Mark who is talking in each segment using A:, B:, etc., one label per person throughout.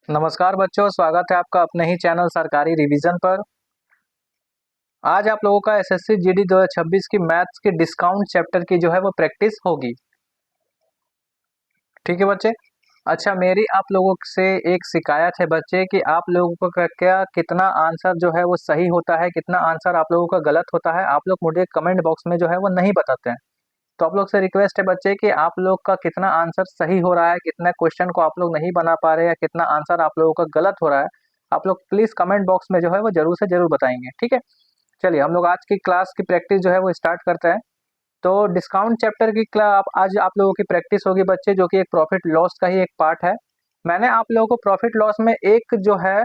A: नमस्कार बच्चों, स्वागत है आपका अपने ही चैनल सरकारी रिवीजन पर। आज आप लोगों का एसएससी जीडी 2026 की मैथ्स के डिस्काउंट चैप्टर की जो है वो प्रैक्टिस होगी। ठीक है बच्चे। अच्छा, मेरी आप लोगों से एक शिकायत है बच्चे कि आप लोगों को क्या कितना आंसर जो है वो सही होता है, कितना आंसर आप लोगों का गलत होता है, आप लोग मुझे कमेंट बॉक्स में जो है वो नहीं बताते हैं। तो आप लोग से रिक्वेस्ट है बच्चे कि आप लोग का कितना आंसर सही हो रहा है, कितना क्वेश्चन को आप लोग नहीं बना पा रहे हैं, कितना आंसर आप लोगों का गलत हो रहा है, आप लोग प्लीज कमेंट बॉक्स में जो है वो जरूर से जरूर बताएंगे। ठीक है, चलिए हम लोग आज की क्लास की प्रैक्टिस जो है वो स्टार्ट करते हैं। तो डिस्काउंट चैप्टर की आज आप लोगों की प्रैक्टिस होगी बच्चे, जो कि एक प्रॉफिट लॉस का ही एक पार्ट है। मैंने आप लोगों को प्रॉफिट लॉस में एक जो है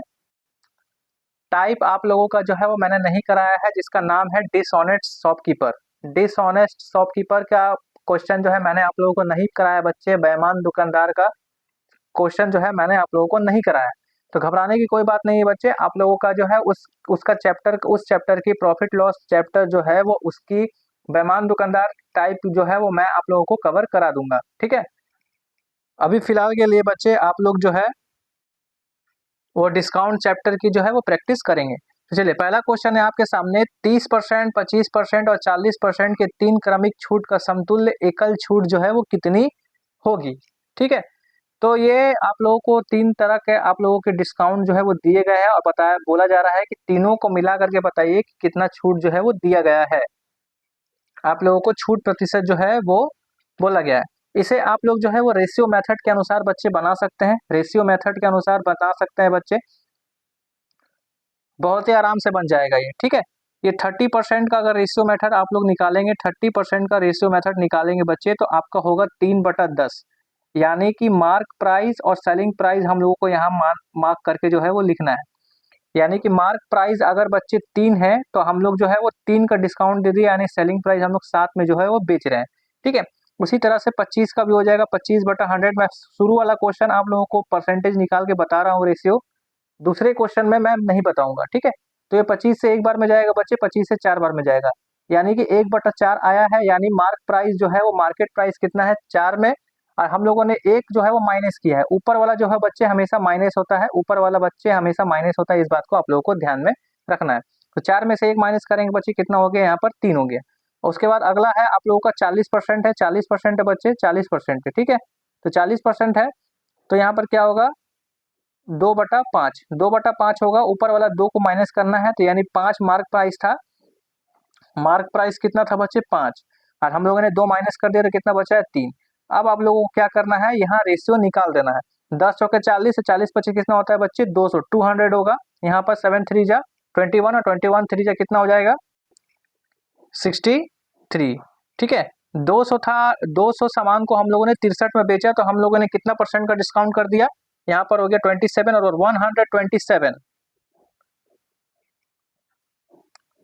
A: टाइप आप लोगों का जो है वो मैंने नहीं कराया है, जिसका नाम है डिसऑनेस्ट शॉपकीपर। डिसऑनेस्ट शॉपकीपर का क्वेश्चन जो है मैंने आप लोगों को नहीं कराया बच्चे। बेईमान दुकानदार का क्वेश्चन जो है मैंने आप लोगों को नहीं कराया। तो घबराने की कोई बात नहीं है बच्चे। आप लोगों का जो है उस चैप्टर की प्रॉफिट लॉस चैप्टर जो है वो उसकी बेईमान दुकानदार टाइप जो है वो मैं आप लोगों को कवर करा दूंगा। ठीक है, अभी फिलहाल के लिए बच्चे आप लोग जो है वो डिस्काउंट चैप्टर की जो है वो प्रैक्टिस करेंगे। तो चलिए, पहला क्वेश्चन है आपके सामने। 30%, 25% और 40% के तीन क्रमिक छूट का समतुल्य एकल छूट जो है वो कितनी होगी। ठीक है, तो ये आप लोगों को तीन तरह के आप लोगों के डिस्काउंट जो है वो दिए गए हैं और बताया बोला जा रहा है कि तीनों को मिला करके बताइए कि कितना छूट जो है वो दिया गया है। आप लोगों को छूट प्रतिशत जो है वो बोला गया है। इसे आप लोग जो है वो रेशियो मेथड के अनुसार बच्चे बना सकते हैं। रेशियो मेथड के अनुसार बता सकते हैं बच्चे, बहुत ही आराम से बन जाएगा ये। ठीक है, ये 30% का अगर रेशियो मेथड आप लोग निकालेंगे, 30% का रेशियो मेथड निकालेंगे बच्चे, तो आपका होगा 3/10। यानी कि मार्क प्राइस और सेलिंग प्राइस हम लोगों को यहाँ मार्क करके जो है वो लिखना है। यानी कि मार्क प्राइस अगर बच्चे 3 है तो हम लोग जो है वो 3 का डिस्काउंट दे दिए, यानी सेलिंग प्राइस हम लोग 7 में जो है वो बेच रहे हैं। ठीक है, उसी तरह से 25 का भी हो जाएगा। 25/100 में शुरू वाला क्वेश्चन आप लोगों को परसेंटेज निकाल के बता रहा हूँ रेशियो, दूसरे क्वेश्चन में मैं नहीं बताऊंगा। ठीक है, तो ये 25 से एक बार में जाएगा बच्चे, 25 से 4 बार में जाएगा, यानी कि 1/4 आया है। यानी मार्क प्राइस जो है वो मार्केट प्राइस कितना है 4 में, और हम लोगों ने एक जो है वो माइनस किया है। ऊपर वाला जो है बच्चे हमेशा माइनस होता है, ऊपर वाला बच्चे हमेशा माइनस होता है, इस बात को आप लोगों को ध्यान में रखना है। तो 4 में से एक माइनस करेंगे बच्चे, कितना हो गया यहाँ पर 3 हो गया। और उसके बाद अगला है आप लोगों का 40% है। 40% है बच्चे, 40% है। ठीक है, तो 40% है, तो यहाँ पर क्या होगा 2/5, 2/5 होगा। ऊपर वाला 2 को माइनस करना है, तो यानी 5 मार्क प्राइस था। मार्क प्राइस कितना था बच्चे 5, और हम लोगों ने 2 माइनस कर दिया तो कितना बचा है 3। अब आप लोगों को क्या करना है, यहाँ रेशियो निकाल देना है। 10 चौके 40, 40 25 कितना होता है बच्चे 200, 200 होगा। यहाँ पर 7 3 जा 21 और 21 3 जा कितना हो जाएगा 63। ठीक है, 200 था, 200 सामान को हम लोगों ने 63 में बेचा, तो हम लोगों ने कितना परसेंट का डिस्काउंट कर दिया, यहाँ पर हो गया 27 और 127।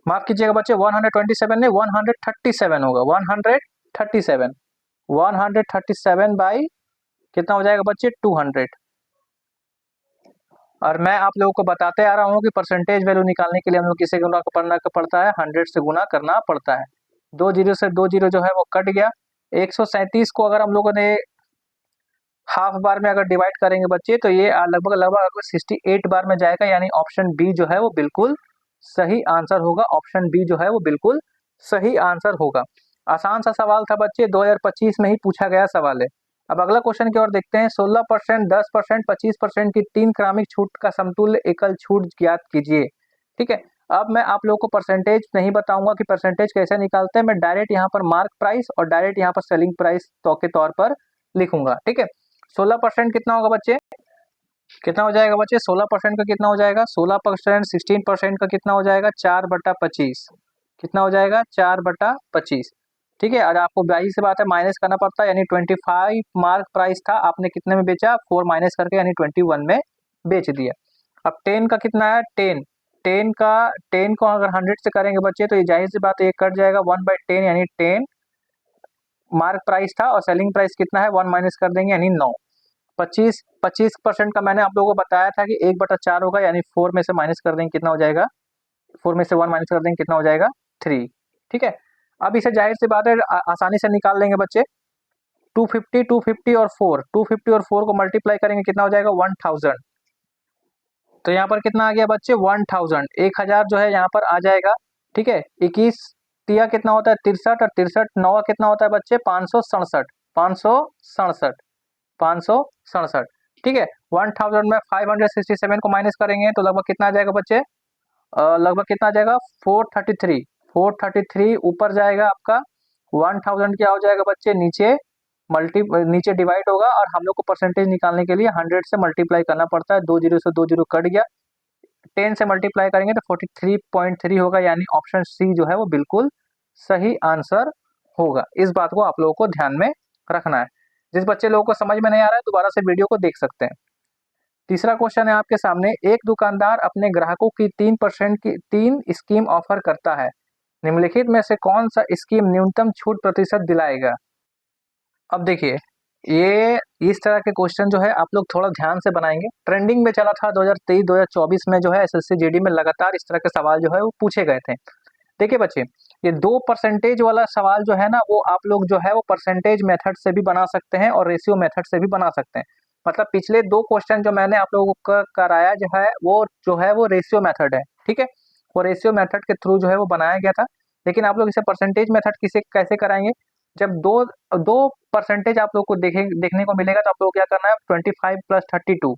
A: माफ कीजिएगा बच्चे, 127 ने 137 होगा। 137, 137 बाई कितना हो जाएगा बच्चे 200। और मैं आप लोगों को बताते आ रहा हूँ कि परसेंटेज वैल्यू निकालने के लिए हम लोग किसे गुना करना पड़ता है, 100 से गुना करना पड़ता है। 2 जीरो से 2 जीरो जो है वो कट गया। 137 को अगर हम लोगों ने हाफ बार में अगर डिवाइड करेंगे बच्चे, तो ये लगभग लगभग 68 बार में जाएगा। यानी ऑप्शन बी जो है वो बिल्कुल सही आंसर होगा। ऑप्शन बी जो है वो बिल्कुल सही आंसर होगा। आसान सा सवाल था बच्चे, 2025 में ही पूछा गया सवाल है। अब अगला क्वेश्चन की ओर देखते हैं। 16%, 10%, 25% की तीन क्रमिक छूट का समतुल्य एकल छूट ज्ञात कीजिए। ठीक है, अब मैं आप लोगों को परसेंटेज नहीं बताऊंगा कि परसेंटेज कैसे निकालते हैं। मैं डायरेक्ट यहाँ पर मार्क प्राइस और डायरेक्ट यहाँ पर सेलिंग प्राइस तो के तौर पर लिखूंगा। ठीक है, 16% कितना होगा बच्चे, कितना हो जाएगा बच्चे 16% का कितना हो जाएगा 16%, 16% का कितना हो जाएगा 4/25, कितना हो जाएगा 4/25। ठीक है, और आपको ब्याही से बात है माइनस करना पड़ता है, यानी 25 मार्क प्राइस था, आपने कितने में बेचा 4 माइनस करके, यानी 21 में बेच दिया। अब 10 का कितना है 10, 10 को अगर 100 से करेंगे बच्चे, तो ये जाहिर सी बात है ये कट जाएगा 1/10, यानी 10 मार्क प्राइस था और सेलिंग प्राइस कितना है 1 माइनस कर देंगे, यानी 9। 25% का मैंने आप लोगों को बताया था कि 1/4 होगा, यानी 4 में से माइनस कर देंगे कितना हो जाएगा, 4 में से 1 माइनस कर देंगे कितना हो जाएगा 3। ठीक है, अब इसे जाहिर सी बात है आसानी से निकाल लेंगे बच्चे। 250 और 4 को मल्टीप्लाई करेंगे कितना हो जाएगा 1000। तो यहाँ पर कितना आ गया बच्चे 1000, 1000 जो है यहाँ पर आ जाएगा। ठीक है, 21 तिया कितना होता है 63, और 63 नवा कितना होता है बच्चे 567, 567, 567। ठीक है, 1000 में 567 को माइनस करेंगे तो लगभग कितना आ जाएगा बच्चे, लगभग कितना आ जाएगा 433, 433 ऊपर जाएगा आपका 1000 क्या हो जाएगा बच्चे नीचे नीचे डिवाइड होगा, और हम लोग को परसेंटेज निकालने के लिए 100 से मल्टीप्लाई करना पड़ता है। 2 जीरो से 2 जीरो कट गया, 10 से मल्टीप्लाई करेंगे तो 43.3 होगा, यानी ऑप्शन सी जो है वो बिल्कुल सही आंसर होगा। इस बात को आप लोगों को ध्यान में रखना है। जिस बच्चे लोगों को समझ में नहीं आ रहा है दोबारा से वीडियो को देख सकते हैं। तीसरा क्वेश्चन है आपके सामने, एक दुकानदार अपने ग्राहकों की 3% की 3 स्कीम ऑफर करता है, निम्नलिखित में से कौन सा स्कीम न्यूनतम छूट प्रतिशत दिलाएगा। अब देखिए, ये इस तरह के क्वेश्चन जो है आप लोग थोड़ा ध्यान से बनाएंगे। ट्रेंडिंग में चला था 2023-2024 में, जो है एसएससी जीडी में लगातार इस तरह के सवाल जो है वो पूछे गए थे। देखिए बच्चे, ये 2% वाला सवाल जो है ना, वो आप लोग जो है वो परसेंटेज मेथड से भी बना सकते हैं और रेशियो मेथड से भी बना सकते हैं। मतलब पिछले 2 क्वेश्चन जो मैंने आप लोगों को कराया जो है वो रेशियो मेथड है। ठीक है, वो रेशियो मेथड के थ्रू जो है वो बनाया गया था। लेकिन आप लोग इसे परसेंटेज मेथड किसे कैसे कराएंगे, जब दो दो परसेंटेज आप लोग को देखने को मिलेगा तो आप लोग क्या करना है, 25 + 32।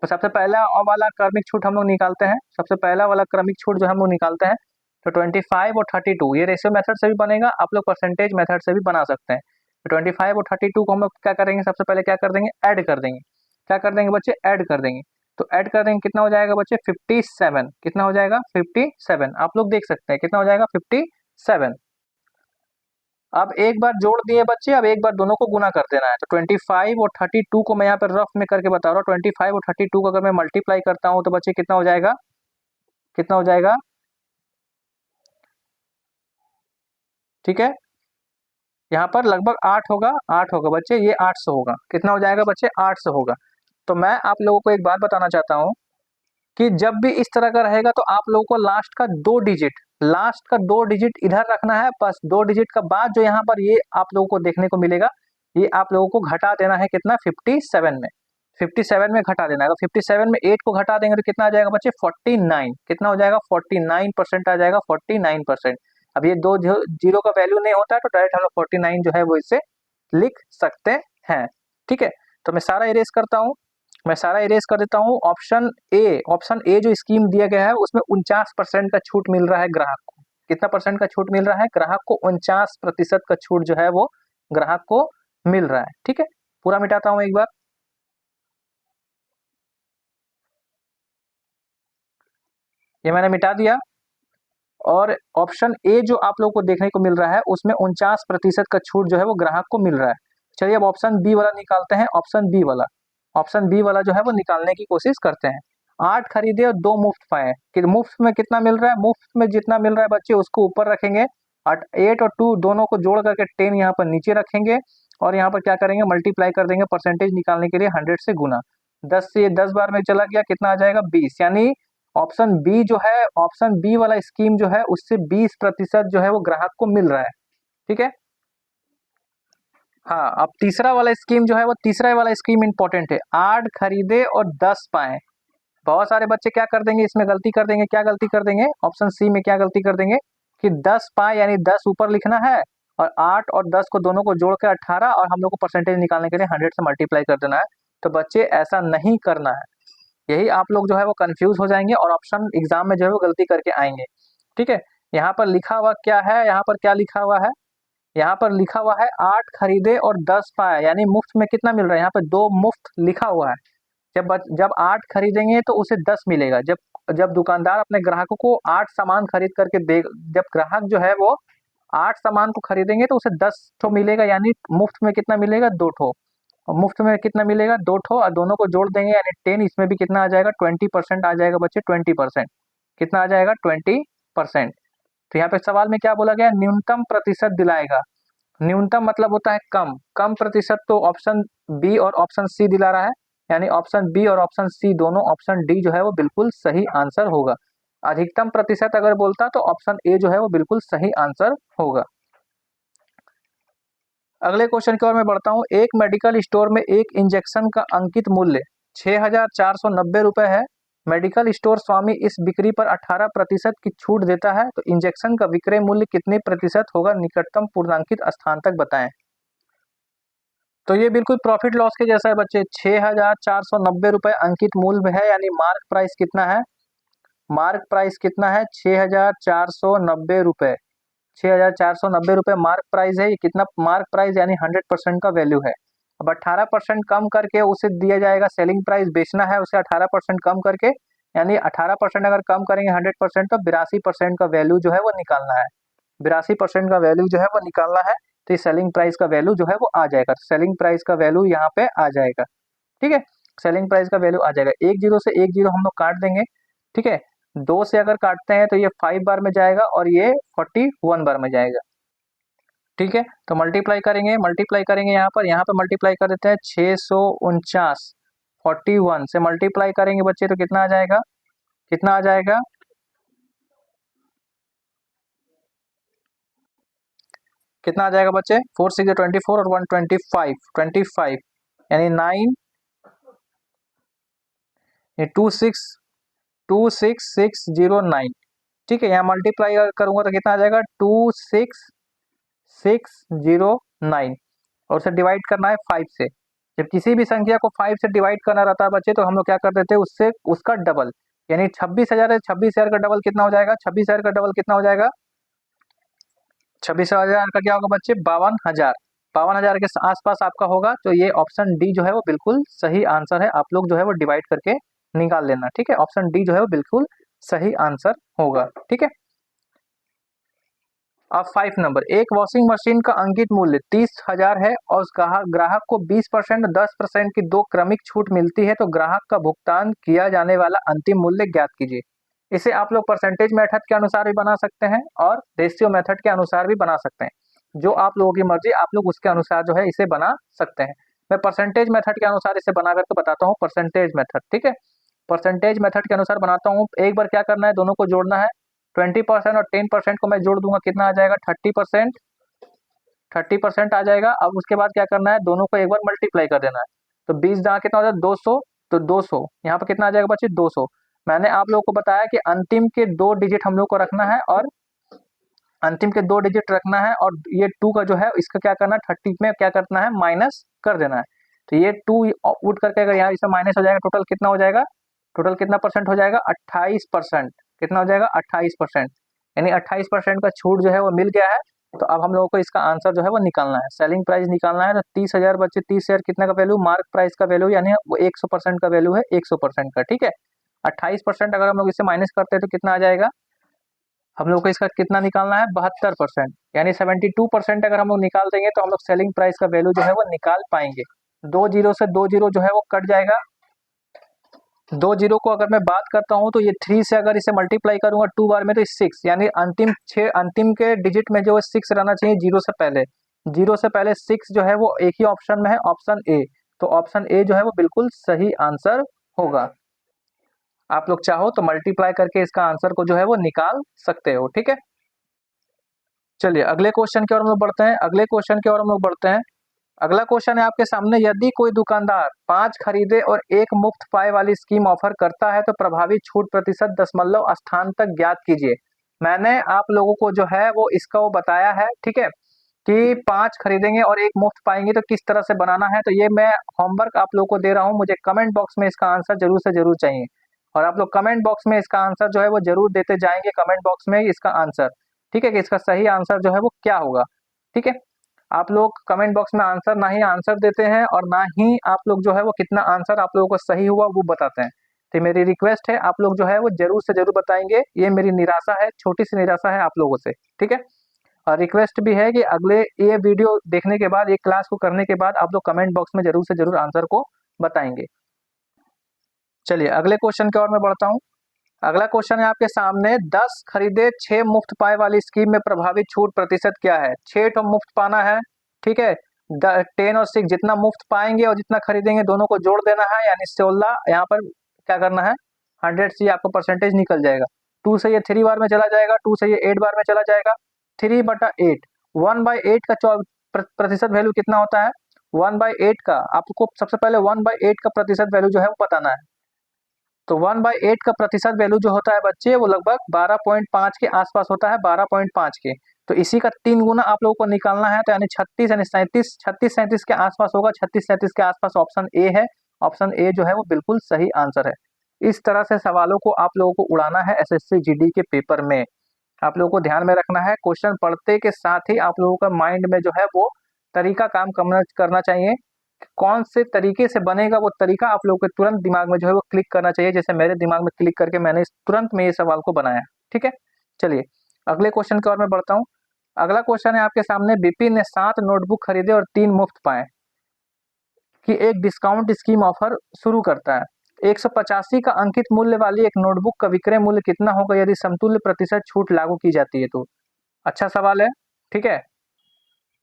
A: तो सबसे पहला वाला क्रमिक छूट हम लोग निकालते हैं, सबसे पहला वाला क्रमिक छूट जो हम लोग निकालते हैं। तो 25 और 32 ये रेशियो मेथड से भी बनेगा, आप लोग परसेंटेज मेथड से भी बना सकते हैं। तो 25 और 32 को हम लोग क्या करेंगे, सबसे पहले क्या कर देंगे, ऐड कर देंगे। क्या कर देंगे बच्चे, ऐड कर देंगे। तो ऐड कर देंगे, कितना हो जाएगा बच्चे 57, कितना हो जाएगा 57। आप लोग देख सकते हैं कितना हो जाएगा 57। अब एक बार जोड़ दिए बच्चे, अब एक बार दोनों को गुना कर देना है। तो 25 और 32 को मैं यहाँ पर रफ में करके बता रहा हूँ। 25 और 32 को अगर मैं मल्टीप्लाई करता हूँ तो बच्चे कितना हो जाएगा, कितना हो जाएगा, ठीक है, यहाँ पर लगभग 8 होगा, 8 होगा बच्चे, ये 800 होगा। कितना हो जाएगा बच्चे, 800 होगा। तो मैं आप लोगों को एक बात बताना चाहता हूँ कि जब भी इस तरह का रहेगा तो आप लोगों को लास्ट का दो डिजिट इधर रखना है। बस 2 डिजिट का बाद जो यहाँ पर ये आप लोगों को देखने को मिलेगा, ये आप लोगों को घटा देना है। कितना, 57 में, 57 में घटा देना है। तो 57 में 8 को घटा देंगे तो कितना आ जाएगा बच्चे 49। कितना हो जाएगा 49% आ जाएगा, 49%। अब ये दो जीरो का वैल्यू नहीं होता है तो डायरेक्ट हम लोग 49 जो है वो इसे लिख सकते हैं। ठीक है, तो मैं सारा इरेज करता हूँ, मैं सारा इरेज कर देता हूँ। ऑप्शन ए जो स्कीम दिया गया है उसमें 49% का छूट मिल रहा है ग्राहक को। कितना परसेंट का छूट मिल रहा है ग्राहक को, 49% का छूट जो है वो ग्राहक को मिल रहा है। ठीक है, पूरा मिटाता हूँ एक बार, ये मैंने मिटा दिया। और ऑप्शन ए जो आप लोग को देखने को मिल रहा है उसमें 49% का छूट जो है वो ग्राहक को मिल रहा है। चलिए अब ऑप्शन बी वाला निकालते हैं। ऑप्शन बी वाला जो है वो निकालने की कोशिश करते हैं। 8 खरीदे और 2 मुफ्त पाए, कि मुफ्त में कितना मिल रहा है, मुफ्त में जितना मिल रहा है बच्चे उसको ऊपर रखेंगे, 8 और 2 दोनों को जोड़ करके 10 यहाँ पर नीचे रखेंगे, और यहाँ पर क्या करेंगे, मल्टीप्लाई कर देंगे परसेंटेज निकालने के लिए 100 से गुना। 10 से 10 बार में चला गया, कितना आ जाएगा 20। यानी ऑप्शन बी वाला स्कीम जो है उससे 20% जो है वो ग्राहक को मिल रहा है। ठीक है, हाँ, अब तीसरा वाला स्कीम जो है वो, तीसरा वाला स्कीम इंपॉर्टेंट है। 8 खरीदे और 10 पाए। बहुत सारे बच्चे क्या कर देंगे, इसमें गलती कर देंगे, क्या गलती कर देंगे, ऑप्शन सी में क्या गलती कर देंगे कि 10 पाए यानी 10 ऊपर लिखना है, और 8 और 10 को दोनों को जोड़ के 18, और हम लोग को परसेंटेज निकालने के लिए 100 से मल्टीप्लाई कर देना है। तो बच्चे ऐसा नहीं करना है, यही आप लोग जो है वो कंफ्यूज हो जाएंगे और ऑप्शन एग्जाम में जो है वो गलती करके आएंगे। ठीक है, यहाँ पर लिखा हुआ क्या है, यहाँ पर क्या लिखा हुआ है, यहाँ पर लिखा हुआ है 8 खरीदे और 10 पाए, यानी मुफ्त में कितना मिल रहा है, यहाँ पे 2 मुफ्त लिखा हुआ है। जब 8 खरीदेंगे तो उसे 10 मिलेगा। जब जब दुकानदार अपने ग्राहकों को 8 सामान खरीद करके दे, जब ग्राहक जो है वो 8 सामान को खरीदेंगे तो उसे 10 ठो मिलेगा, यानी मुफ्त में कितना मिलेगा 2 ठो। और मुफ्त में कितना मिलेगा 2 ठो, और दोनों को जोड़ देंगे यानी 10, इसमें भी कितना आ जाएगा 20% आ जाएगा बच्चे, 20%। कितना आ जाएगा 20%। तो यहाँ पे सवाल में क्या बोला गया, न्यूनतम प्रतिशत दिलाएगा। न्यूनतम मतलब होता है कम, कम प्रतिशत तो ऑप्शन बी और ऑप्शन सी दिला रहा है, यानी ऑप्शन बी और ऑप्शन सी दोनों, ऑप्शन डी जो है वो बिल्कुल सही आंसर होगा। अधिकतम प्रतिशत अगर बोलता तो ऑप्शन ए जो है वो बिल्कुल सही आंसर होगा। अगले क्वेश्चन की ओर मैं बढ़ता हूँ। एक मेडिकल स्टोर में एक इंजेक्शन का अंकित मूल्य 6490 रुपए है। मेडिकल स्टोर स्वामी इस बिक्री पर 18% की छूट देता है, तो इंजेक्शन का विक्रय मूल्य कितने प्रतिशत होगा, निकटतम पूर्णांकित स्थान तक बताएं। तो ये बिल्कुल प्रॉफिट लॉस के जैसा है बच्चे। 6,490 रुपए अंकित मूल्य है, यानी मार्क प्राइस कितना है, मार्क प्राइस कितना है 6,490 रुपए। 6,490 रुपए मार्क प्राइस है। ये कितना मार्क प्राइस, यानी 100% का वैल्यू है। अब 18% कम करके उसे दिया जाएगा सेलिंग प्राइस, बेचना है उसे 18% कम करके, यानी 18% अगर कम करेंगे 100% तो 82% का वैल्यू जो है वो निकालना है। 82% का वैल्यू जो है वो निकालना है, तो ये सेलिंग प्राइस का वैल्यू जो है वो आ जाएगा। सेलिंग प्राइस का वैल्यू यहाँ पे आ जाएगा, ठीक है। सेलिंग प्राइस का वैल्यू आ जाएगा। एक जीरो से एक जीरो हम लोग काट देंगे, ठीक है। 2 से अगर काटते हैं तो ये 5 बार में जाएगा और ये 41 बार में जाएगा, ठीक है। तो मल्टीप्लाई करेंगे यहाँ पर मल्टीप्लाई कर देते हैं। 649 41 से मल्टीप्लाई करेंगे बच्चे तो कितना आ जाएगा, कितना आ जाएगा, कितना आ जाएगा बच्चे, 4 6 24 और 125 25, यानी 9 26609, ठीक है। यहाँ मल्टीप्लाई करूंगा तो कितना आ जाएगा 26609, और उसे डिवाइड करना है 5 से। जब किसी भी संख्या को 5 से डिवाइड करना रहता है बच्चे, तो हम लोग क्या कर देते हैं, उससे उसका डबल, यानी 26,000 है, 26,000 का डबल कितना हो जाएगा, 26,000 का डबल कितना हो जाएगा, 26,000 का क्या होगा बच्चे, 52,000। 52,000 के आसपास आपका होगा, तो ये ऑप्शन डी जो है वो बिल्कुल सही आंसर है। आप लोग जो है वो डिवाइड करके निकाल लेना, ठीक है। ऑप्शन डी जो है वो बिल्कुल सही आंसर होगा, ठीक है। अब 5 नंबर, एक वॉशिंग मशीन का अंकित मूल्य 30,000 है और उस ग्राहक को 20% 10% की 2 क्रमिक छूट मिलती है, तो ग्राहक का भुगतान किया जाने वाला अंतिम मूल्य ज्ञात कीजिए। इसे आप लोग परसेंटेज मेथड के अनुसार भी बना सकते हैं और रेशियो मेथड के अनुसार भी बना सकते हैं, जो आप लोगों की मर्जी, आप लोग उसके अनुसार जो है इसे बना सकते हैं। मैं परसेंटेज मेथड के अनुसार इसे बना करके बताता हूँ, परसेंटेज मेथड, ठीक है। परसेंटेज मेथड के अनुसार बनाता हूँ। एक बार क्या करना है, दोनों को जोड़ना है। 20% और 10% को मैं जोड़ दूंगा, कितना आ जाएगा 30%, 30% आ जाएगा। अब उसके बाद क्या करना है, दोनों को एक बार मल्टीप्लाई कर देना है। तो 20 जहाँ कितना हो जाएगा 200, तो 200 यहाँ पर कितना आ जाएगा बच्चे 200। मैंने आप लोगों को बताया कि अंतिम के 2 डिजिट हम लोग को रखना है, और अंतिम के 2 डिजिट रखना है, और ये 2 का जो है इसका क्या करना है 30 में क्या करना है, माइनस कर देना है। तो ये 2 उठ करके अगर यहाँ इसमें माइनस हो जाएगा, टोटल कितना हो जाएगा, टोटल कितना परसेंट हो जाएगा 28%। कितना हो जाएगा 28%, यानी 28% का छूट जो है वो मिल गया है। तो अब हम लोगों को इसका आंसर जो है वो निकालना है, सेलिंग प्राइस निकालना है। तो 30,000 बच्चे, 30,000 कितना का वैल्यू, मार्क प्राइस का वैल्यू, यानी वो 100% का वैल्यू है, 100% का, ठीक है। 28% अगर हम लोग इसे माइनस करते हैं तो कितना आ जाएगा, हम लोग को इसका कितना निकालना है 72%, यानी 72% अगर हम लोग निकाल देंगे तो हम लोग सेलिंग प्राइस का वैल्यू जो है वो निकाल पाएंगे। 2 जीरो से 2 जीरो जो है वो कट जाएगा। 2 जीरो को अगर मैं बात करता हूं तो ये 3 से अगर इसे मल्टीप्लाई करूंगा 2 बार में तो 6, यानी अंतिम के डिजिट में जो है 6 रहना चाहिए जीरो से पहले। जीरो से पहले 6 जो है वो एक ही ऑप्शन में है, ऑप्शन ए। तो ऑप्शन ए जो है वो बिल्कुल सही आंसर होगा। आप लोग चाहो तो मल्टीप्लाई करके इसका आंसर को जो है वो निकाल सकते हो, ठीक है। चलिए अगले क्वेश्चन की ओर हम लोग बढ़ते हैं। अगला क्वेश्चन है आपके सामने, यदि कोई दुकानदार 5 खरीदे और 1 मुफ्त पाए वाली स्कीम ऑफर करता है तो प्रभावी छूट प्रतिशत दशमलव स्थान तक ज्ञात कीजिए। मैंने आप लोगों को जो है वो इसका वो बताया है, ठीक है, कि 5 खरीदेंगे और 1 मुफ्त पाएंगे तो किस तरह से बनाना है। तो ये मैं होमवर्क आप लोगों को दे रहा हूँ, मुझे कमेंट बॉक्स में इसका आंसर जरूर से जरूर चाहिए, और आप लोग कमेंट बॉक्स में इसका आंसर जो है वो जरूर देते जाएंगे, कमेंट बॉक्स में इसका आंसर, ठीक है, कि इसका सही आंसर जो है वो क्या होगा, ठीक है। आप लोग कमेंट बॉक्स में आंसर ना ही आंसर देते हैं और ना ही आप लोग जो है वो कितना आंसर आप लोगों को सही हुआ वो बताते हैं। तो मेरी रिक्वेस्ट है, आप लोग जो है वो जरूर से जरूर बताएंगे, ये मेरी निराशा है, छोटी सी निराशा है आप लोगों से, ठीक है। और रिक्वेस्ट भी है कि अगले ये वीडियो देखने के बाद, ये क्लास को करने के बाद आप लोग कमेंट बॉक्स में जरूर से जरूर आंसर को बताएंगे। चलिए अगले क्वेश्चन की ओर मैं बढ़ता हूँ। अगला क्वेश्चन है आपके सामने, 10 खरीदे 6 मुफ्त पाए वाली स्कीम में प्रभावी छूट प्रतिशत क्या है। 6 तो मुफ्त पाना है, ठीक है। 10 और 6 जितना मुफ्त पाएंगे और जितना खरीदेंगे दोनों को जोड़ देना है, यानी 16। यहाँ पर क्या करना है 100 से आपको परसेंटेज निकल जाएगा। 2 से ये 3 बार में चला जाएगा, 2 से ये 8 बार में चला जाएगा, 3/8। 1/8 का प्रतिशत वैल्यू कितना होता है, 1/8 का आपको सबसे पहले 1/8 का प्रतिशत वैल्यू जो है वो बताना है। तो 1/8 का प्रतिशत वैल्यू जो होता है बच्चे वो लगभग 12.5 के आसपास होता है, 12.5 के। तो इसी का 3 गुना आप लोगों को निकालना है, तो यानी 36 यानी 37 के आसपास होगा। 36-37 के आसपास ऑप्शन ए है। ऑप्शन ए जो है वो बिल्कुल सही आंसर है। इस तरह से सवालों को आप लोगों को उड़ाना है एसएससी जीडी के पेपर में। आप लोगों को ध्यान में रखना है, क्वेश्चन पढ़ते के साथ ही आप लोगों का माइंड में जो है वो तरीका काम करना चाहिए। कौन से तरीके से बनेगा वो तरीका आप लोगों के तुरंत दिमाग में जो है वो क्लिक करना चाहिए। जैसे मेरे दिमाग में क्लिक करके मैंने तुरंत में ये सवाल को बनाया। ठीक है, चलिए अगले क्वेश्चन की ओर मैं बढ़ता हूँ। अगला क्वेश्चन है आपके सामने, विपिन ने 7 नोटबुक खरीदे और 3 मुफ्त पाए कि एक डिस्काउंट स्कीम ऑफर शुरू करता है। 185 का अंकित मूल्य वाली एक नोटबुक का विक्रय मूल्य कितना होगा यदि समतुल्य प्रतिशत छूट लागू की जाती है? तो अच्छा सवाल है। ठीक है,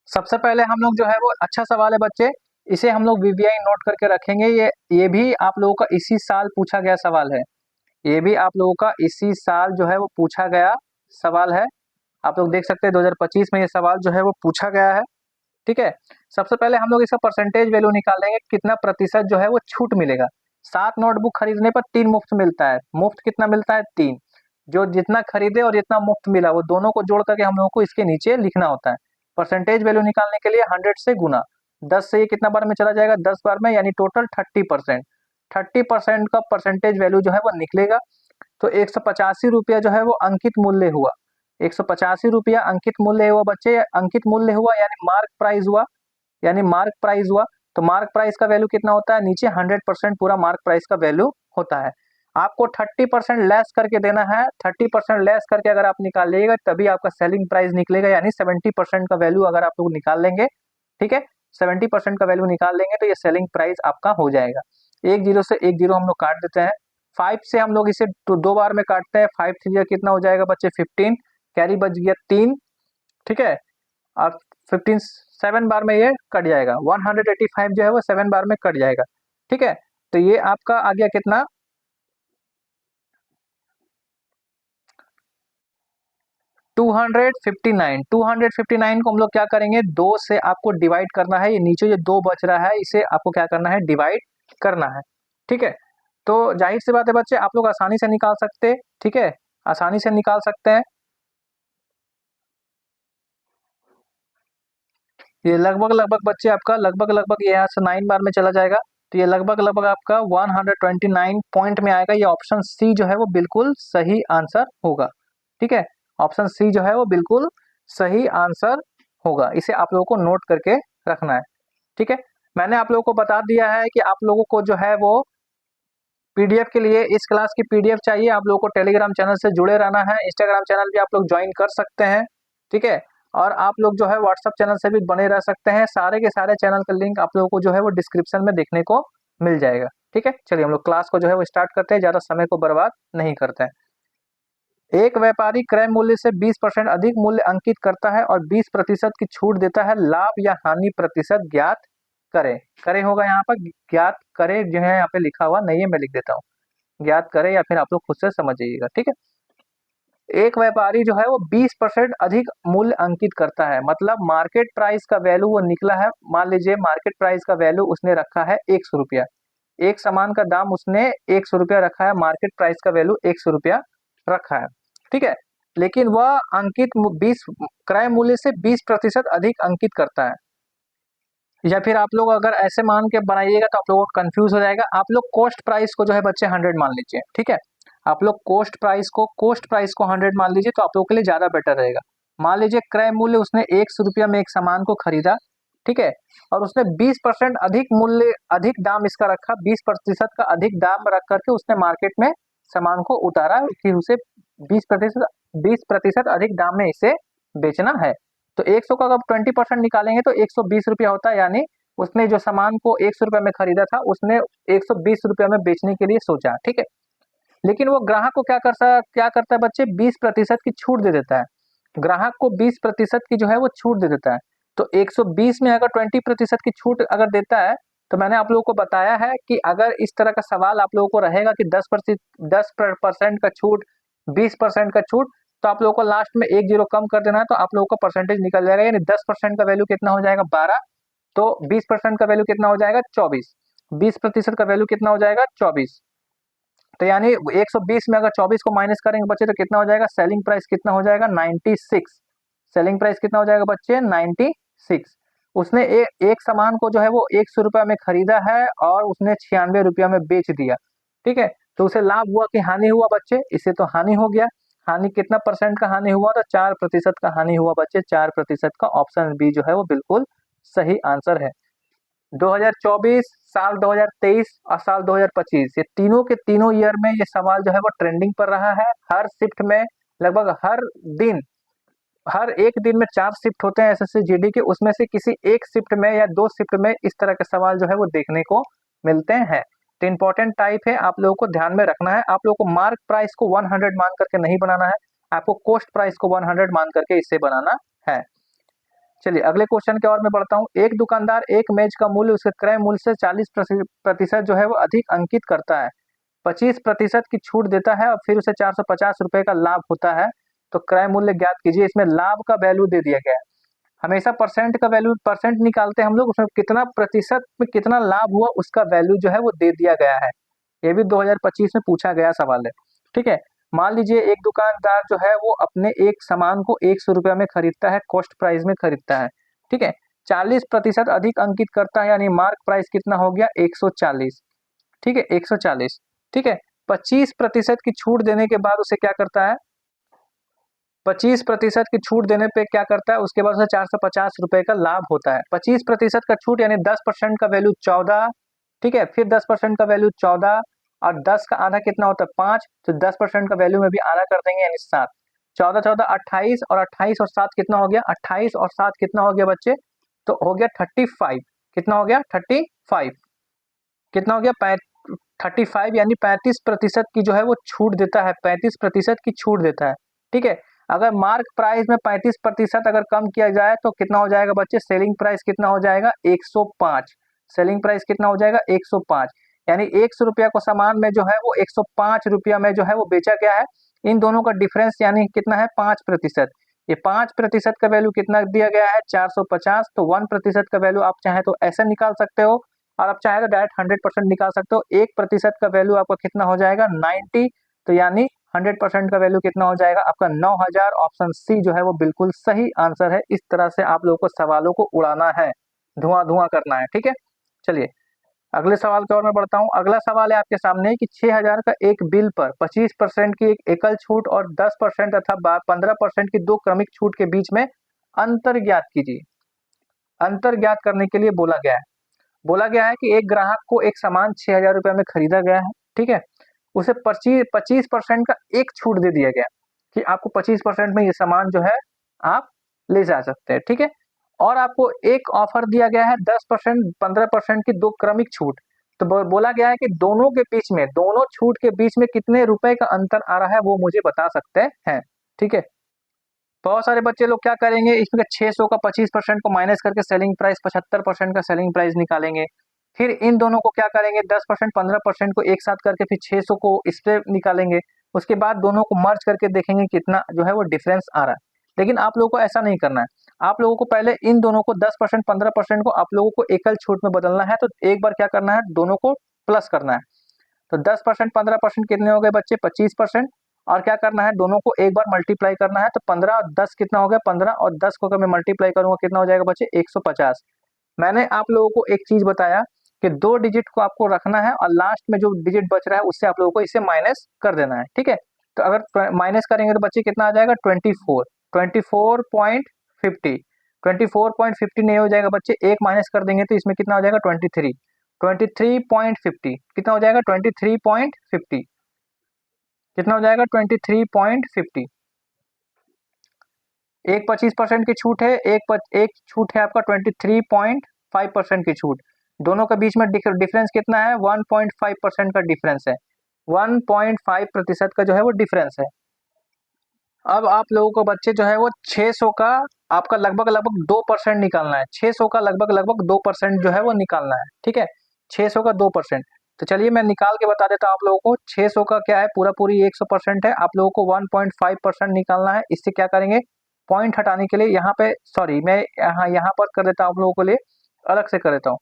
A: सबसे पहले हम लोग जो है वो, अच्छा सवाल है बच्चे, इसे हम लोग वीवीआई नोट करके रखेंगे। ये भी आप लोगों का इसी साल पूछा गया सवाल है। ये भी आप लोगों का इसी साल जो है वो पूछा गया सवाल है। आप लोग देख सकते हैं 2025 में ये सवाल जो है वो पूछा गया है। ठीक है, सबसे पहले हम लोग इसका परसेंटेज वैल्यू निकालेंगे, कितना प्रतिशत जो है वो छूट मिलेगा। 7 नोटबुक खरीदने पर 3 मुफ्त मिलता है। मुफ्त कितना मिलता है? 3। जो जितना खरीदे और जितना मुफ्त मिला वो दोनों को जोड़ करके हम लोगों को इसके नीचे लिखना होता है। परसेंटेज वैल्यू निकालने के लिए 100 से गुना, 10 से ये कितना बार में चला जाएगा? 10 बार में, यानी टोटल 30%। 30% का परसेंटेज वैल्यू जो है वो निकलेगा। तो 185 रुपया जो है वो अंकित मूल्य हुआ। 185 रुपया अंकित मूल्य हुआ बच्चे। अंकित मूल्य हुआ यानी मार्क प्राइस हुआ, यानी मार्क प्राइस हुआ। तो मार्क प्राइस का वैल्यू कितना होता है? नीचे 100% पूरा मार्क प्राइस का वैल्यू होता है। आपको 30% लेस करके देना है। 30% लेस करके अगर आप निकालिएगा तभी आपका सेलिंग प्राइस निकलेगा, यानी 70% का वैल्यू अगर आप लोग निकाल लेंगे, ठीक है, 70% का वैल्यू निकाल लेंगे तो ये सेलिंग प्राइस आपका हो जाएगा। एक जीरो से एक जीरो हम लोग काट देते हैं। 5 से हम लोग इसे तो 2 बार में काटते हैं। 5 3 कितना हो जाएगा बच्चे? 15। कैरी बच गया 3। ठीक है, अब 15 7 बार में ये कट जाएगा। 185 जो है वो 7 बार में कट जाएगा। ठीक है, तो ये आपका आ गया कितना? 259। 259 को हम लोग क्या करेंगे? 2 से आपको डिवाइड करना है। ये नीचे जो 2 बच रहा है इसे आपको क्या करना है? डिवाइड करना है। ठीक है, तो जाहिर सी बात है बच्चे, आप लोग आसानी से निकाल सकते हैं। ठीक है, आसानी से निकाल सकते हैं। ये लगभग लगभग बच्चे आपका लगभग ये यहाँ से 9 बार में चला जाएगा। तो ये लगभग लगभग आपका 129 पॉइंट में आएगा। ये ऑप्शन सी जो है वो बिल्कुल सही आंसर होगा। ठीक है, ऑप्शन सी जो है वो बिल्कुल सही आंसर होगा। इसे आप लोगों को नोट करके रखना है। ठीक है, मैंने आप लोगों को बता दिया है कि आप लोगों को जो है वो पीडीएफ के लिए, इस क्लास की पीडीएफ चाहिए, आप लोगों को टेलीग्राम चैनल से जुड़े रहना है। इंस्टाग्राम चैनल भी आप लोग ज्वाइन कर सकते हैं। ठीक है, और आप लोग जो है व्हाट्सएप चैनल से भी बने रह सकते हैं। सारे के सारे चैनल का लिंक आप लोगों को जो है वो डिस्क्रिप्शन में देखने को मिल जाएगा। ठीक है, चलिए हम लोग क्लास को जो है वो स्टार्ट करते हैं, ज़्यादा समय को बर्बाद नहीं करते हैं। एक व्यापारी क्रय मूल्य से 20% अधिक मूल्य अंकित करता है और 20% की छूट देता है। लाभ या हानि प्रतिशत ज्ञात करें। करें होगा यहाँ पर, ज्ञात करें जो है यहाँ पे लिखा हुआ नहीं है, मैं लिख देता हूँ। ज्ञात करें या फिर आप लोग खुद से समझ जाइएगा। ठीक है, एक व्यापारी जो है वो 20% अधिक मूल्य अंकित करता है, मतलब मार्केट प्राइस का वैल्यू वो निकला है। मान लीजिए मार्केट प्राइस का वैल्यू उसने रखा है 100 रुपया। एक सामान का दाम उसने 100 रुपया रखा है, मार्केट प्राइस का वैल्यू 100 रुपया रखा है। ठीक है, लेकिन वह अंकित 20 क्रय मूल्य से 20% अधिक अंकित करता है। या फिर आप लोग अगर ऐसे मान के बनाइएगा तो आप लोगों को कंफ्यूज हो जाएगा। आप लोग कॉस्ट प्राइस को जो है बच्चे 100 मान लीजिए। ठीक है, आप लोग कॉस्ट प्राइस को 100 मान लीजिए तो आप लोगों के लिए ज्यादा बेटर रहेगा। मान लीजिए क्रय मूल्य उसने 100 रुपया में एक सामान को खरीदा। ठीक है, और उसने 20% अधिक मूल्य, अधिक दाम इसका रखा, 20% का अधिक दाम रख करके उसने मार्केट में सामान को उतारा, फिर उसे 20% अधिक दाम में इसे बेचना है। तो 100 का अगर 20% निकालेंगे तो 120 रुपया होता है, यानी उसने जो सामान को 100 रुपया में खरीदा था उसने 120 रुपया में बेचने के लिए सोचा। ठीक है, लेकिन वो ग्राहक को क्या करता है बच्चे? 20% की छूट दे देता है। ग्राहक को 20% की जो है वो छूट दे देता है। तो 120 में अगर 20% की छूट अगर देता है, तो मैंने आप लोगों को बताया है कि अगर इस तरह का सवाल आप लोगों को रहेगा कि 10% का छूट, 20% का छूट, तो आप लोगों को लास्ट में एक जीरो कम कर देना है, तो आप लोगों का परसेंटेज निकल जाएगा। यानी 10% का वैल्यू कितना हो जाएगा? 12। तो 20% का वैल्यू कितना हो जाएगा? 24। 20% का वैल्यू कितना हो जाएगा? 24। तो यानी 120 में अगर 24 को माइनस करेंगे बच्चे तो कितना हो जाएगा, सेलिंग प्राइस कितना हो जाएगा 96। सेलिंग प्राइस कितना हो जाएगा बच्चे 96। उसने एक सामान को जो है वो 100 रुपया में खरीदा है और उसने 96 रुपया में बेच दिया, ठीक है। तो उसे लाभ हुआ कि हानि हुआ बच्चे, इससे तो हानि हो गया। हानि कितना परसेंट का हानि हुआ, तो 4% का हानि हुआ बच्चे, 4% का। ऑप्शन बी जो है वो बिल्कुल सही आंसर है। 2024, साल 2023 और साल 2025 ये तीनों के तीनों ईयर में ये सवाल जो है वो ट्रेंडिंग पर रहा है। हर शिफ्ट में लगभग दिन हर एक दिन में 4 शिफ्ट होते हैं एसएससी जीडी के, उसमें से किसी एक शिफ्ट में या 2 शिफ्ट में इस तरह के सवाल जो है वो देखने को मिलते हैं। तो इंपॉर्टेंट टाइप है, आप लोगों को ध्यान में रखना है। आप लोगों को मार्क प्राइस को 100 मान करके नहीं बनाना है, आपको कॉस्ट प्राइस को 100 मान करके इससे बनाना है। चलिए अगले क्वेश्चन की ओर मैं बढ़ता हूँ। एक दुकानदार एक मेज का मूल्य उसके क्रय मूल्य से 40% जो है वो अधिक अंकित करता है, 25% की छूट देता है और फिर उसे 450 रुपए का लाभ होता है। तो क्रय मूल्य ज्ञात कीजिए। इसमें लाभ का वैल्यू दे दिया गया है। हमेशा परसेंट का वैल्यू, परसेंट निकालते हैं हम लोग, उसमें कितना प्रतिशत में कितना लाभ हुआ उसका वैल्यू जो है वो दे दिया गया है। ये भी 2025 में पूछा गया सवाल है, ठीक है। मान लीजिए एक दुकानदार जो है वो अपने एक सामान को 100 रुपया में खरीदता है, कॉस्ट प्राइस में खरीदता है, ठीक है। 40% अधिक अंकित करता है, यानी मार्क प्राइस कितना हो गया 140, ठीक है, 140, ठीक है। 25% की छूट देने के बाद उसे क्या करता है, 25% की छूट देने पे क्या करता है, उसके बाद उसे 450 रुपए का लाभ होता है। 25% का छूट यानी 10% का वैल्यू 14, ठीक है। फिर 10% का वैल्यू 14 और 10 का आधा कितना होता है 5, तो 10% का वैल्यू में भी आधा कर देंगे यानी 7। 14 14 28 और 28 और 7 कितना हो गया, 28 और 7 कितना हो गया बच्चे, तो हो गया 35। कितना हो गया 35, कितना हो गया 35, यानी 35% की जो है वो छूट देता है, 35% की छूट देता है, ठीक है। अगर मार्क प्राइस में 35% अगर कम किया जाए तो कितना हो जाएगा बच्चे, सेलिंग प्राइस कितना हो जाएगा 105। सेलिंग प्राइस कितना हो जाएगा 105, यानी 100 रुपया को सामान में जो है वो 105 रुपया में जो है वो बेचा गया है। इन दोनों का डिफरेंस यानी कितना है 5%। ये 5% का वैल्यू कितना दिया गया है 450। तो 1% का वैल्यू आप चाहे तो ऐसे निकाल सकते हो और आप चाहे तो डायरेक्ट 100% निकाल सकते हो। 1% का वैल्यू आपका कितना हो जाएगा 90, तो यानी 100% का वैल्यू कितना हो जाएगा आपका 9000। ऑप्शन सी जो है वो बिल्कुल सही आंसर है। इस तरह से आप लोगों को सवालों को उड़ाना है, धुआं धुआं करना है, ठीक है। चलिए अगले सवाल की ओर मैं बढ़ता हूँ। अगला सवाल है आपके सामने कि 6000 का एक बिल पर 25% की एक एकल छूट और 10% तथा 15% की दो क्रमिक छूट के बीच में अंतर ज्ञात कीजिए। अंतर ज्ञात करने के लिए बोला गया है कि एक ग्राहक को एक सामान 6000 रुपये में खरीदा गया है, ठीक है। उसे 25% का एक छूट दे दिया गया कि आपको 25% में ये सामान जो है आप ले जा सकते हैं, ठीक है। और आपको एक ऑफर दिया गया है 10% 15% की दो क्रमिक छूट। तो बोला गया है कि दोनों के बीच में, दोनों छूट के बीच में कितने रुपए का अंतर आ रहा है वो मुझे बता सकते हैं, ठीक है। बहुत सारे बच्चे लोग क्या करेंगे, इसमें 600 का 25% को माइनस करके सेलिंग प्राइस 75% का सेलिंग प्राइस निकालेंगे। फिर इन दोनों को क्या करेंगे 10% 15% को एक साथ करके फिर 600 को इस पे निकालेंगे। उसके बाद दोनों को मर्ज करके देखेंगे कितना जो है वो डिफरेंस आ रहा है। लेकिन आप लोगों को ऐसा नहीं करना है। आप लोगों को पहले इन दोनों को 10% 15% को आप लोगों को एकल छूट में बदलना है। तो एक बार क्या करना है, दोनों को प्लस करना है। तो 10% 15% कितने हो गए बच्चे 25%। और क्या करना है, दोनों को एक बार मल्टीप्लाई करना है। तो 15 और 10 कितना हो गया 15 और 10 को अगर मैं मल्टीप्लाई करूंगा कितना हो जाएगा बच्चे 150। मैंने आप लोगों को एक चीज बताया कि 2 डिजिट को आपको रखना है और लास्ट में जो डिजिट बच रहा है उससे आप लोगों को इसे माइनस कर देना है, ठीक है। तो अगर माइनस करेंगे तो बच्चे कितना आ जाएगा 24.50। 24.50 नहीं हो जाएगा बच्चे, एक माइनस कर देंगे तो इसमें कितना हो जाएगा 23.50। कितना हो जाएगा 23.50, कितना हो जाएगा 23.50। एक 25% की छूट है, एक छूट है आपका 23.5% की छूट। दोनों के बीच में डिफरेंस कितना है 1.5% का डिफरेंस है। 1.5% का जो है वो डिफरेंस है। अब आप लोगों को बच्चे जो है वो 600 का आपका लगभग 2% निकालना है। 600 का लगभग 2% जो है वो निकालना है, ठीक है। 600 का 2%। तो चलिए मैं निकाल के बता देता हूँ आप लोगों को। 600 का क्या है, पूरा पूरी 100% है, आप लोगों को 1.5% निकालना है। इससे क्या करेंगे, पॉइंट हटाने के लिए यहाँ पे, सॉरी मैं यहाँ पर कर देता हूँ आप लोगों के लिए, अलग से कर देता हूँ।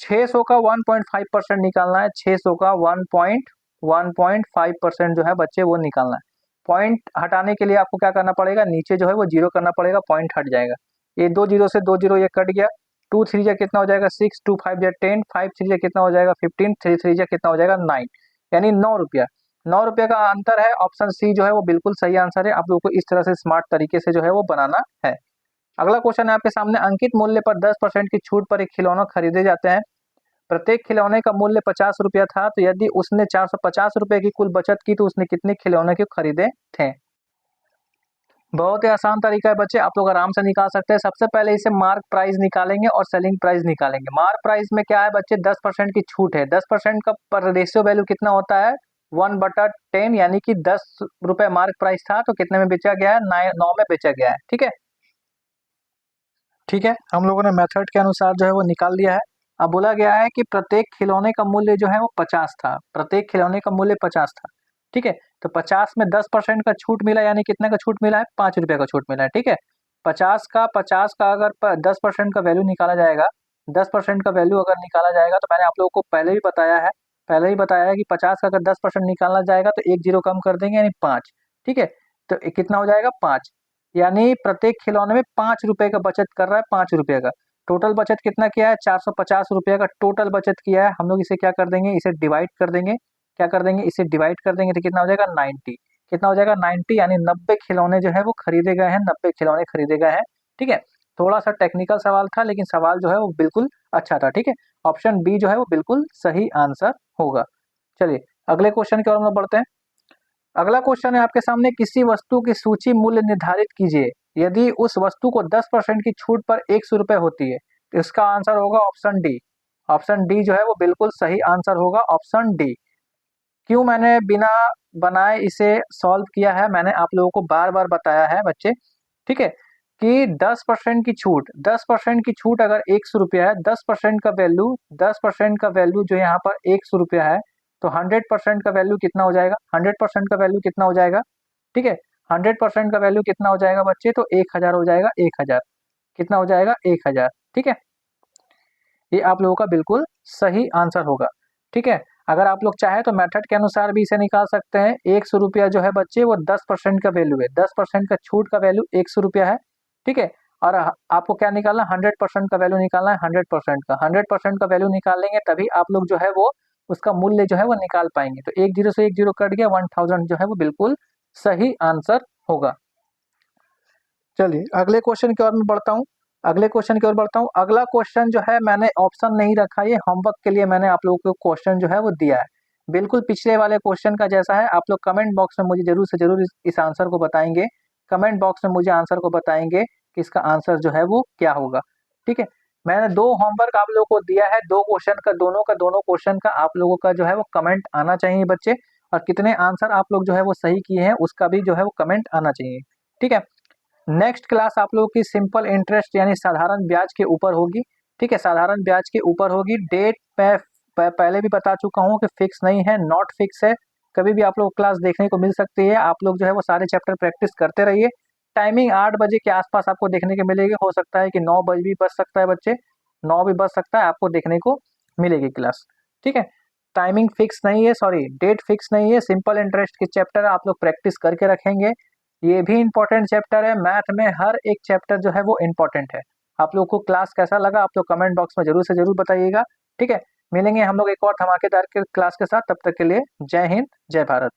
A: 600 का 1.5% निकालना है। 600 का 1.5 1.5% जो है बच्चे वो निकालना है। पॉइंट हटाने के लिए आपको क्या करना पड़ेगा, नीचे जो है वो जीरो करना पड़ेगा, पॉइंट हट जाएगा। ये 2 जीरो से 2 जीरो ये कट गया, 2 3 जा कितना हो जाएगा 6, 2 5 जा 10, 5 3 जा कितना हो जाएगा 15, 3 3 जा कितना हो जाएगा 9, यानी 9 रुपया। 9 रुपये का अंतर है। ऑप्शन सी जो है वो बिल्कुल सही आंसर है। आप लोगों को इस तरह से स्मार्ट तरीके से जो है वो बनाना है। अगला क्वेश्चन है आपके सामने, अंकित मूल्य पर 10% की छूट पर एक खिलौना खरीदे जाते हैं। प्रत्येक खिलौने का मूल्य 50 रुपया था, तो यदि उसने 450 रुपए की कुल बचत की तो उसने कितने खिलौने के खरीदे थे। बहुत ही आसान तरीका है बच्चे, आप लोग आराम से निकाल सकते हैं। सबसे पहले इसे मार्क प्राइस निकालेंगे और सेलिंग प्राइस निकालेंगे। मार्क प्राइस में क्या है बच्चे, 10% की छूट है। 10% का पर रेशियो वैल्यू कितना होता है 1/10, यानी कि 10 रुपए मार्क प्राइस था तो कितने में बेचा गया है 9 में बेचा गया है। ठीक है, ठीक है, हम लोगों ने मेथड के अनुसार जो है वो निकाल लिया है। अब बोला गया है कि प्रत्येक खिलौने का मूल्य जो है वो 50 था, प्रत्येक खिलौने का मूल्य 50 था। ठीक है, तो 50 में 10% का छूट मिला, यानी कितने का छूट मिला है 5 रुपये का छूट मिला है। ठीक है, 50 का अगर 10% का वैल्यू निकाला जाएगा, 10% का वैल्यू अगर निकाला जाएगा, तो मैंने आप लोगों को पहले भी बताया है, पहले ही बताया है कि 50 का अगर 10% निकालना जाएगा तो एक जीरो कम कर देंगे, यानी 5। ठीक है, तो कितना हो जाएगा 5, यानी प्रत्येक खिलौने में 5 रुपए का बचत कर रहा है, 5 रुपए का। टोटल बचत कितना किया है 450 रुपए का टोटल बचत किया है। हम लोग इसे क्या कर देंगे, इसे डिवाइड कर देंगे। क्या कर देंगे, इसे डिवाइड कर देंगे तो कितना हो जाएगा 90। कितना हो जाएगा 90, यानी 90 खिलौने जो है वो खरीदे गए हैं, 90 खिलौने खरीदे गए हैं। ठीक है, थोड़ा सा टेक्निकल सवाल था, लेकिन सवाल जो है वो बिल्कुल अच्छा था। ठीक है, ऑप्शन बी जो है वो बिल्कुल सही आंसर होगा। चलिए अगले क्वेश्चन की ओर हम लोग बढ़ते हैं। अगला क्वेश्चन है आपके सामने, किसी वस्तु की सूची मूल्य निर्धारित कीजिए। यदि उस वस्तु को 10% की छूट पर 100 रुपए होती है, तो इसका आंसर होगा ऑप्शन डी। ऑप्शन डी जो है वो बिल्कुल सही आंसर होगा, ऑप्शन डी। क्यों मैंने बिना बनाए इसे सॉल्व किया है, मैंने आप लोगों को बार बार बताया है बच्चे। ठीक है, कि 10% की छूट, 10% की छूट अगर 100 रुपया है, 10% का वैल्यू, 10% का वैल्यू जो यहाँ पर 100 रुपया है, तो 100% का वैल्यू कितना हो जाएगा, 100% का वैल्यू कितना हो जाएगा। ठीक है, 100% का वैल्यू कितना हो जाएगा बच्चे, तो 1000 हो जाएगा, 1000 कितना हो जाएगा 1000। ठीक है, ये आप लोगों का बिल्कुल सही आंसर होगा। ठीक है, अगर आप लोग चाहें तो मेथड के अनुसार भी इसे निकाल सकते हैं। 100 रुपया जो है बच्चे वो 10% का वैल्यू है, 10% का छूट का वैल्यू 100 रुपया है। ठीक है, और आपको क्या निकालना, 100% का वैल्यू निकालना है, 100% का 100% का वैल्यू निकाल लेंगे तभी आप लोग जो है वो उसका मूल्य जो है वो निकाल पाएंगे। तो एक जीरो से एक जीरो कट गया, 1000 जो है वो बिल्कुल सही आंसर होगा। चलिए अगले क्वेश्चन की ओर मैं बढ़ता हूँ। अगले क्वेश्चन की ओर बढ़ता हूँ। अगला क्वेश्चन जो है मैंने ऑप्शन नहीं रखा, ये होमवर्क के लिए मैंने आप लोगों को क्वेश्चन जो है वो दिया है, बिल्कुल पिछले वाले क्वेश्चन का जैसा है। आप लोग कमेंट बॉक्स में मुझे जरूर से जरूर इस आंसर को बताएंगे, कमेंट बॉक्स में मुझे आंसर को बताएंगे कि इसका आंसर जो है वो क्या होगा। ठीक है, मैंने दो होमवर्क आप लोगों को दिया है, दो क्वेश्चन का दोनों क्वेश्चन का आप लोगों का जो है वो कमेंट आना चाहिए बच्चे, और कितने आंसर आप लोग जो है वो सही किए हैं उसका भी जो है वो कमेंट आना चाहिए। ठीक है, नेक्स्ट क्लास आप लोगों की सिंपल इंटरेस्ट यानी साधारण ब्याज के ऊपर होगी। ठीक है, साधारण ब्याज के ऊपर होगी। डेट मैं पहले भी बता चुका हूँ कि फिक्स नहीं है, नॉट फिक्स है, कभी भी आप लोग क्लास देखने को मिल सकती है। आप लोग जो है वो सारे चैप्टर प्रैक्टिस करते रहिए। टाइमिंग 8 बजे के आसपास आपको देखने को मिलेगी, हो सकता है कि 9 बजे भी बच सकता है बच्चे, 9 भी बच सकता है, आपको देखने को मिलेगी क्लास। ठीक है, टाइमिंग फिक्स नहीं है, सॉरी डेट फिक्स नहीं है। सिंपल इंटरेस्ट के चैप्टर आप लोग प्रैक्टिस करके रखेंगे, ये भी इंपॉर्टेंट चैप्टर है। मैथ में हर एक चैप्टर जो है वो इंपॉर्टेंट है। आप लोग को क्लास कैसा लगा आप लोग कमेंट बॉक्स में जरूर से जरूर बताइएगा। ठीक है, मिलेंगे हम लोग एक और धमाकेदार के क्लास के साथ, तब तक के लिए जय हिंद जय भारत।